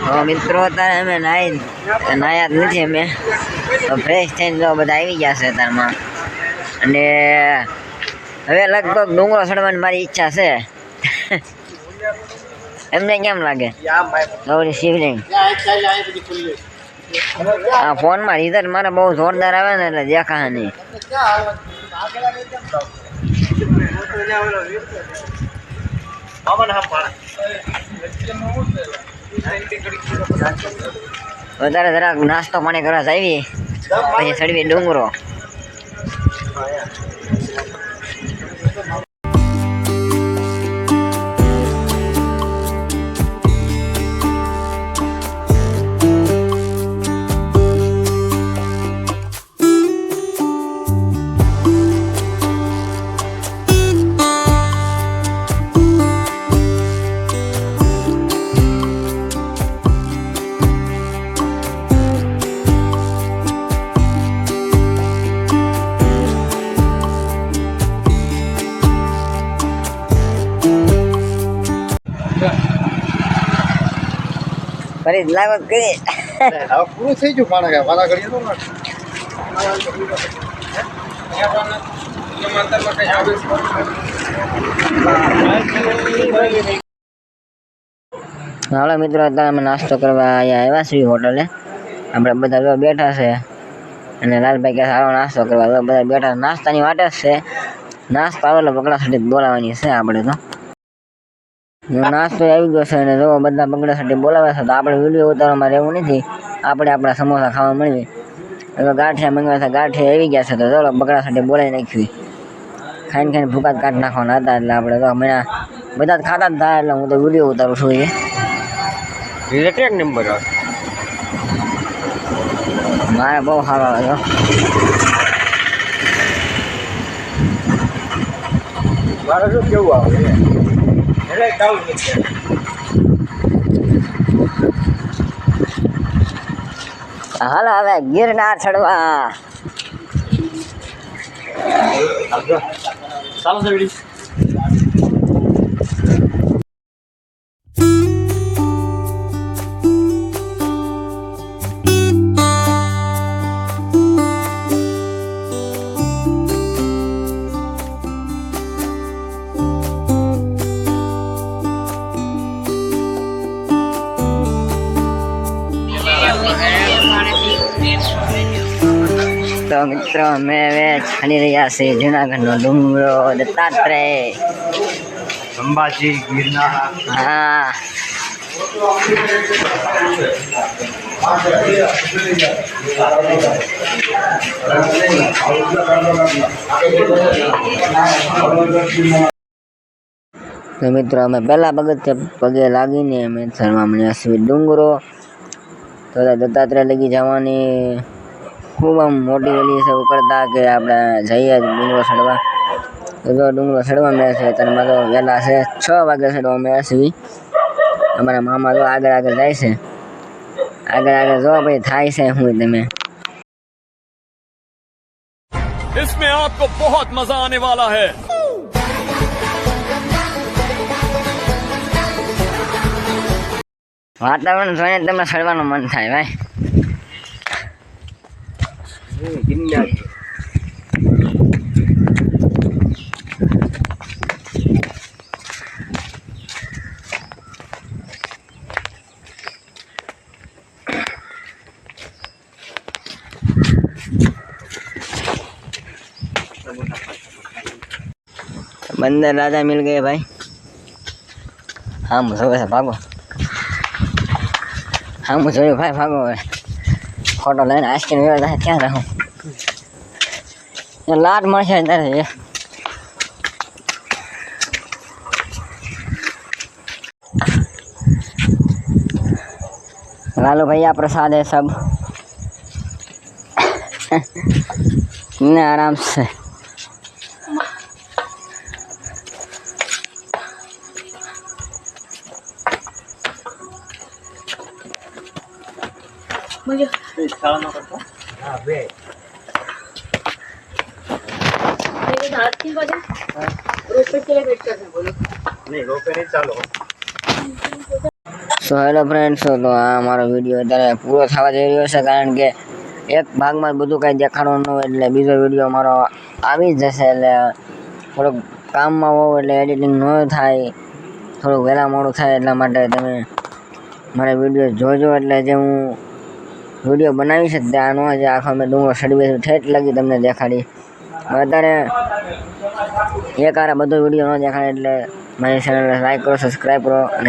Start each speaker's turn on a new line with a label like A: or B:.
A: મિત્રો અત્યારે અમે નાયા જ નથી અમે ફ્રેશ થઈને જો બધા આવી ગયા છે અત્યારમાં અને હવે લગભગ ડુંગરો ચડવાની મારી ઈચ્છા છે એમને કેમ લાગે ગૌરી શિવલિંગ આ ફોનમાં રિઝલ્ટ મારે બહુ જોરદાર આવે ને એટલે દેખાશે નહીં વધારે જરાક નાસ્તો પાણી કરવા આવી પછી ચડવી ડુંગરો ફરી લાગો કરી
B: પૂરું થઈ ગયું પાણા વાલા ઘડી તો
A: હાલો મિત્રો અત્યારે અમે નાસ્તો કરવા અહીંયા આવ્યા છીએ હોટલે આપણે બધા બેઠા છે અને લાલભાઈ કે સારો નાસ્તો કરવા બધા બેઠા નાસ્તાની વાટ જ છે નાસ્તો આવેલો બગડા સાથે બોલાવવાની છે આપણે તો નાસ્તો આવી ગયો છે અને જો બધા બગડા સાથે બોલાવે છે તો આપણે વિડીયો ઉતારવામાં રહેવું નથી આપણે આપણા સમોસા ખાવા મળીએ હવે ગાંઠિયા મંગાવ્યા હતા ગાંઠિયા આવી ગયા છે તો ચાલો બગડા સાથે બોલાવી નાખ્યું ખાઈને ભૂકા કાઢ નાખવાના હતા એટલે આપણે તો મહિના બધા જ ખાતા જ થાય એટલે હું તો વિડીયો ઉતારું છું
B: રિલેટેડ નંબર
A: મારે બહુ સારો આવ્યો
B: મારે શું કેવું આવે
A: હાલો હવે ગિરનાર ચડવા
B: ચાલો સર
A: તો મિત્રો અમે હવે ચાલી રહ્યા છીએ જુનાગઢનો ડુંગરો દત્તાત્રેય
B: અંબાજી ગિરનાર
A: હા તો મિત્રો અમે પહેલા પગે લાગીને અમે ચડવા મળ્યા છીએ ડુંગરો તો દત્તાત્રેય લગી જવાની ખૂબ આમ મોટી ઓલી છે એવું કરતા કે આપણે જઈએ ડુંગરો ચડવા તો ડુંગરો ચડવા મળે છે અત્યારમાં તો વહેલા છે 6 વાગે ચડવા મળ્યા છીએ અમારા મામા તો આગળ જાય છે આગળ જો ભાઈ થાય છે હું તમે
C: इसमें आपको बहुत मजा आने वाला है
A: વાતાવરણ જોઈને તમને ચડવાનું મન થાય ભાઈ बंदर राजा मिल गए भाई हाँ मुझे वैसे भागो हाँ मुझे भाई भागो फोटो लेना आइसक्रीम व्यवस्था है क्या रहूँ लाट मर से इधर है लालू भैया प्रसाद है सब आराम से
D: मुझे
B: हाँ बे
D: मेरे हाथ की वजह रोपे के लिए वेट करना बोलो
B: नहीं रोपे नहीं चालो
A: सो તો હેલો ફ્રેન્ડ્સ, તો આ મારો વિડીયો અત્યારે પૂરો થવા જઈ રહ્યો છે, કારણ કે એક ભાગમાં જ બધું કાંઈ દેખાડવાનું ન હોય એટલે બીજો વિડીયો મારો આવી જ જશે. એટલે થોડુંક કામમાં હોવ એટલે એડિટિંગ ન થાય, થોડુંક વહેલા મોડું થાય, એટલા માટે તમે મારા વિડીયો જોજો. એટલે જે હું વિડીયો બનાવી છે ત્યાં ન જે આખો મેં ડુંગર સડી બેસી ઠેઠ લગી તમને દેખાડી. અત્યારે એક આરે બધો વિડીયો ન દેખાડે એટલે મારી ચેનલને લાઈક કરો, સબસ્ક્રાઈબ કરો અને